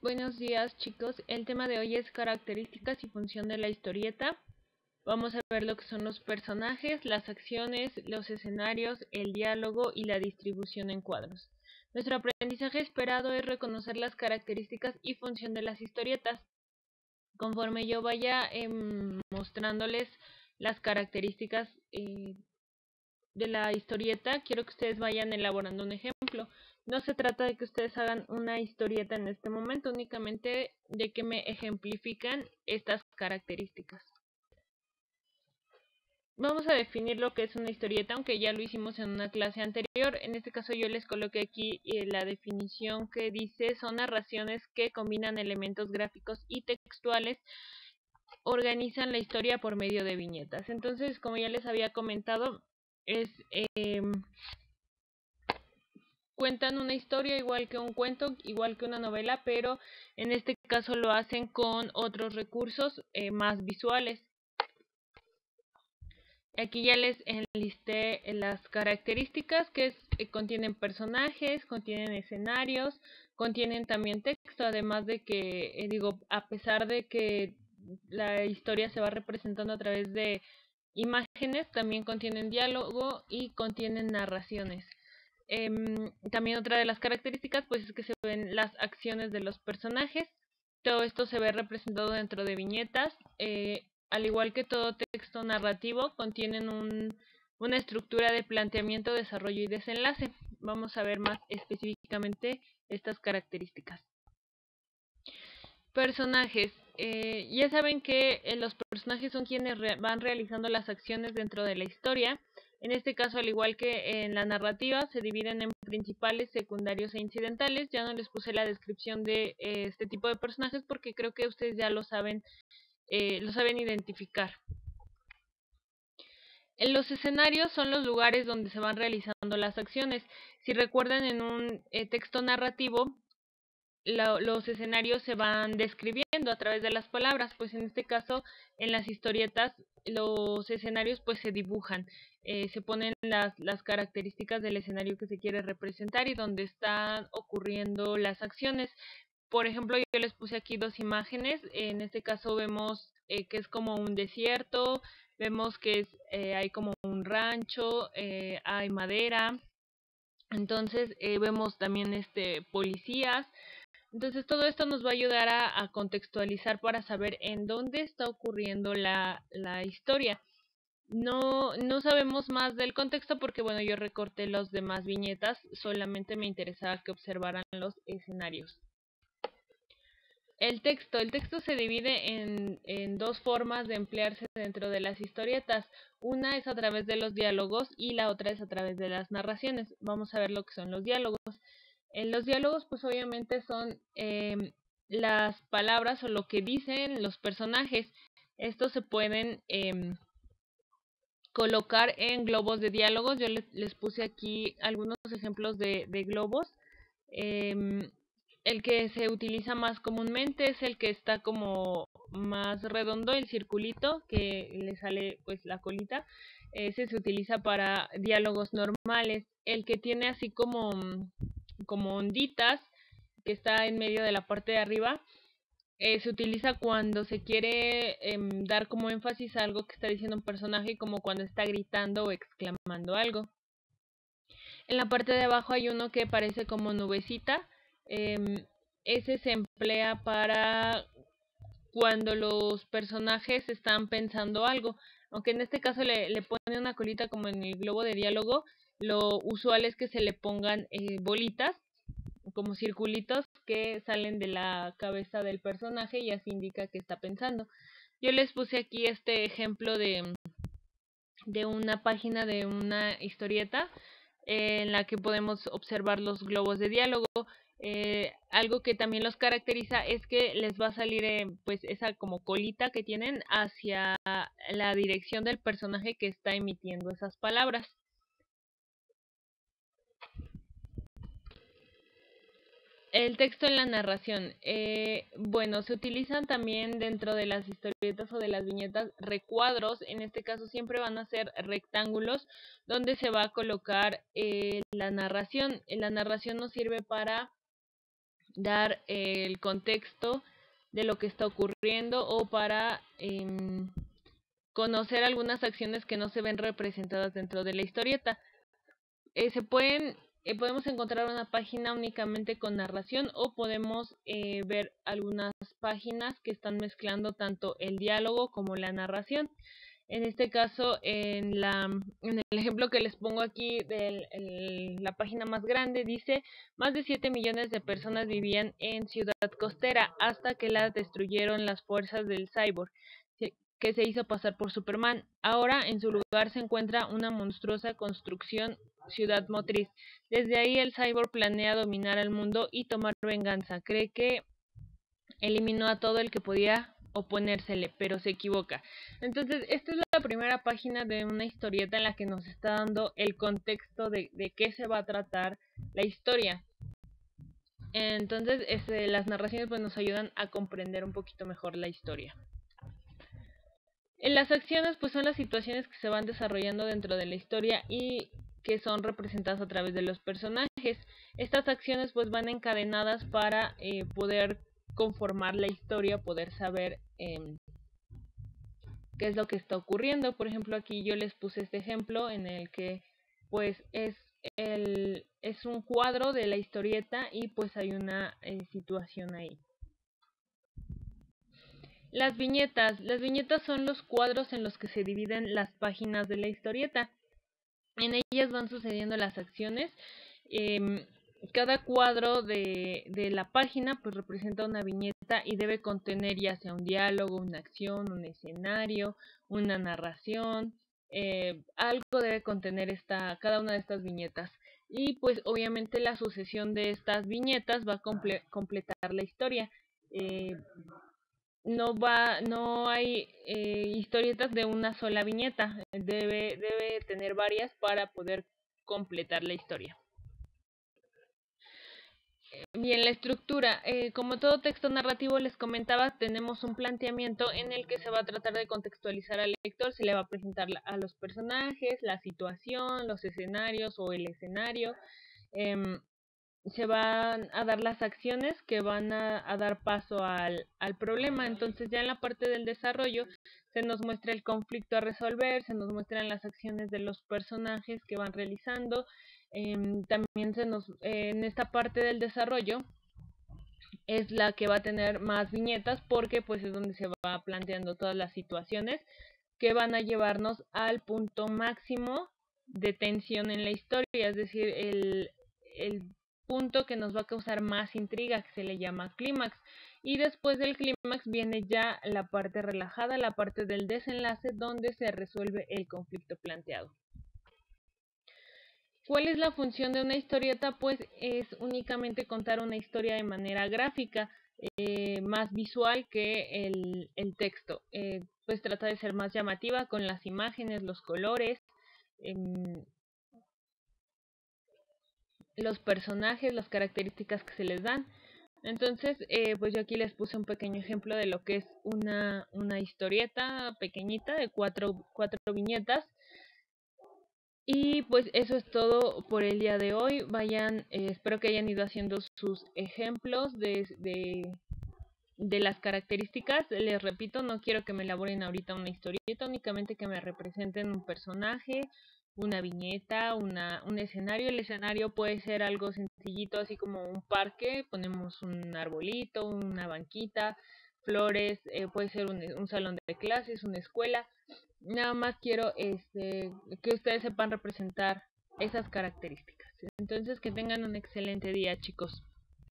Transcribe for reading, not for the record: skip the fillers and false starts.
Buenos días, chicos. El tema de hoy es características y función de la historieta. Vamos a ver lo que son los personajes, las acciones, los escenarios, el diálogo y la distribución en cuadros. Nuestro aprendizaje esperado es reconocer las características y función de las historietas. Conforme yo vaya mostrándoles las características de la historieta, quiero que ustedes vayan elaborando un ejemplo. No se trata de que ustedes hagan una historieta en este momento, únicamente de que me ejemplifican estas características. Vamos a definir lo que es una historieta, aunque ya lo hicimos en una clase anterior. En este caso yo les coloqué aquí la definición que dice: son narraciones que combinan elementos gráficos y textuales, organizan la historia por medio de viñetas. Entonces, como ya les había comentado, es cuentan una historia igual que un cuento, igual que una novela, pero en este caso lo hacen con otros recursos más visuales. Aquí ya les enlisté las características que contienen personajes, contienen escenarios, contienen también texto, además de que, a pesar de que la historia se va representando a través de imágenes, también contienen diálogo y contienen narraciones. También otra de las características pues es que se ven las acciones de los personajes. Todo esto se ve representado dentro de viñetas. Al igual que todo texto narrativo, contienen una estructura de planteamiento, desarrollo y desenlace. Vamos a ver más específicamente estas características. Personajes. Ya saben que los personajes son quienes van realizando las acciones dentro de la historia. En este caso, al igual que en la narrativa, se dividen en principales, secundarios e incidentales. Ya no les puse la descripción de este tipo de personajes porque creo que ustedes ya lo saben identificar. En los escenarios son los lugares donde se van realizando las acciones. Si recuerdan, en un texto narrativo, los escenarios se van describiendo a través de las palabras, pues en este caso en las historietas los escenarios pues se dibujan, se ponen las características del escenario que se quiere representar y donde están ocurriendo las acciones. Por ejemplo, yo les puse aquí dos imágenes. En este caso vemos que es como un desierto, vemos que hay como un rancho, hay madera. Entonces vemos también policías. Entonces todo esto nos va a ayudar a contextualizar para saber en dónde está ocurriendo la historia. No sabemos más del contexto porque bueno, yo recorté las demás viñetas, solamente me interesaba que observaran los escenarios. El texto se divide en dos formas de emplearse dentro de las historietas. Una es a través de los diálogos y la otra es a través de las narraciones. Vamos a ver lo que son los diálogos. Los diálogos pues obviamente son las palabras o lo que dicen los personajes. Estos se pueden colocar en globos de diálogos. Yo les puse aquí algunos ejemplos de globos. El que se utiliza más comúnmente es el que está como más redondo, el circulito que le sale pues la colita. Ese se utiliza para diálogos normales. El que tiene así como onditas, que está en medio de la parte de arriba, se utiliza cuando se quiere dar como énfasis a algo que está diciendo un personaje, como cuando está gritando o exclamando algo. En la parte de abajo hay uno que parece como nubecita. Ese se emplea para cuando los personajes están pensando algo. Aunque en este caso le pone una colita como en el globo de diálogo, lo usual es que se le pongan bolitas, como circulitos que salen de la cabeza del personaje y así indica que está pensando. Yo les puse aquí este ejemplo de una página de una historieta en la que podemos observar los globos de diálogo. Algo que también los caracteriza es que les va a salir pues esa como colita que tienen hacia la dirección del personaje que está emitiendo esas palabras. El texto en la narración. Bueno, se utilizan también dentro de las historietas o de las viñetas recuadros. En este caso siempre van a ser rectángulos donde se va a colocar la narración. La narración nos sirve para dar el contexto de lo que está ocurriendo o para conocer algunas acciones que no se ven representadas dentro de la historieta. Podemos encontrar una página únicamente con narración o podemos ver algunas páginas que están mezclando tanto el diálogo como la narración. En este caso, en el ejemplo que les pongo aquí de la página más grande, dice: más de 7 millones de personas vivían en Ciudad Costera hasta que la destruyeron las fuerzas del Cyborg, que se hizo pasar por Superman. Ahora en su lugar se encuentra una monstruosa construcción, Ciudad Motriz. Desde ahí el Cyborg planea dominar al mundo y tomar venganza. Cree que eliminó a todo el que podía oponérsele, pero se equivoca. Entonces, esta es la primera página de una historieta en la que nos está dando el contexto de qué se va a tratar la historia. Entonces, las narraciones pues nos ayudan a comprender un poquito mejor la historia. En las acciones pues son las situaciones que se van desarrollando dentro de la historia y que son representadas a través de los personajes. Estas acciones pues van encadenadas para poder conformar la historia, poder saber qué es lo que está ocurriendo. Por ejemplo, aquí yo les puse este ejemplo en el que pues es un cuadro de la historieta y pues hay una situación ahí. Las viñetas son los cuadros en los que se dividen las páginas de la historieta. En ellas van sucediendo las acciones. Cada cuadro de la página pues representa una viñeta y debe contener ya sea un diálogo, una acción, un escenario, una narración. Algo debe contener cada una de estas viñetas. Y pues obviamente la sucesión de estas viñetas va a completar la historia. No hay historietas de una sola viñeta, debe tener varias para poder completar la historia. Bien, la estructura. Como todo texto narrativo les comentaba, tenemos un planteamiento en el que se va a tratar de contextualizar al lector, se le va a presentar a los personajes, la situación, los escenarios o el escenario. Se van a dar las acciones que van a dar paso al problema. Entonces ya en la parte del desarrollo se nos muestra el conflicto a resolver, se nos muestran las acciones de los personajes que van realizando. También en esta parte del desarrollo es la que va a tener más viñetas porque pues es donde se va planteando todas las situaciones que van a llevarnos al punto máximo de tensión en la historia, es decir, el punto que nos va a causar más intriga, que se le llama clímax. Y después del clímax viene ya la parte relajada, la parte del desenlace, donde se resuelve el conflicto planteado. ¿Cuál es la función de una historieta? Pues es únicamente contar una historia de manera gráfica, más visual que el texto. Pues trata de ser más llamativa con las imágenes, los colores, los personajes, las características que se les dan. Entonces, pues yo aquí les puse un pequeño ejemplo de lo que es una historieta pequeñita de cuatro viñetas. Y pues eso es todo por el día de hoy. Espero que hayan ido haciendo sus ejemplos de las características. Les repito, no quiero que me elaboren ahorita una historieta, únicamente que me representen un personaje, una viñeta, un escenario. El escenario puede ser algo sencillito, así como un parque, ponemos un arbolito, una banquita, flores, puede ser un salón de clases, una escuela. Nada más quiero que ustedes sepan representar esas características. Entonces, que tengan un excelente día, chicos.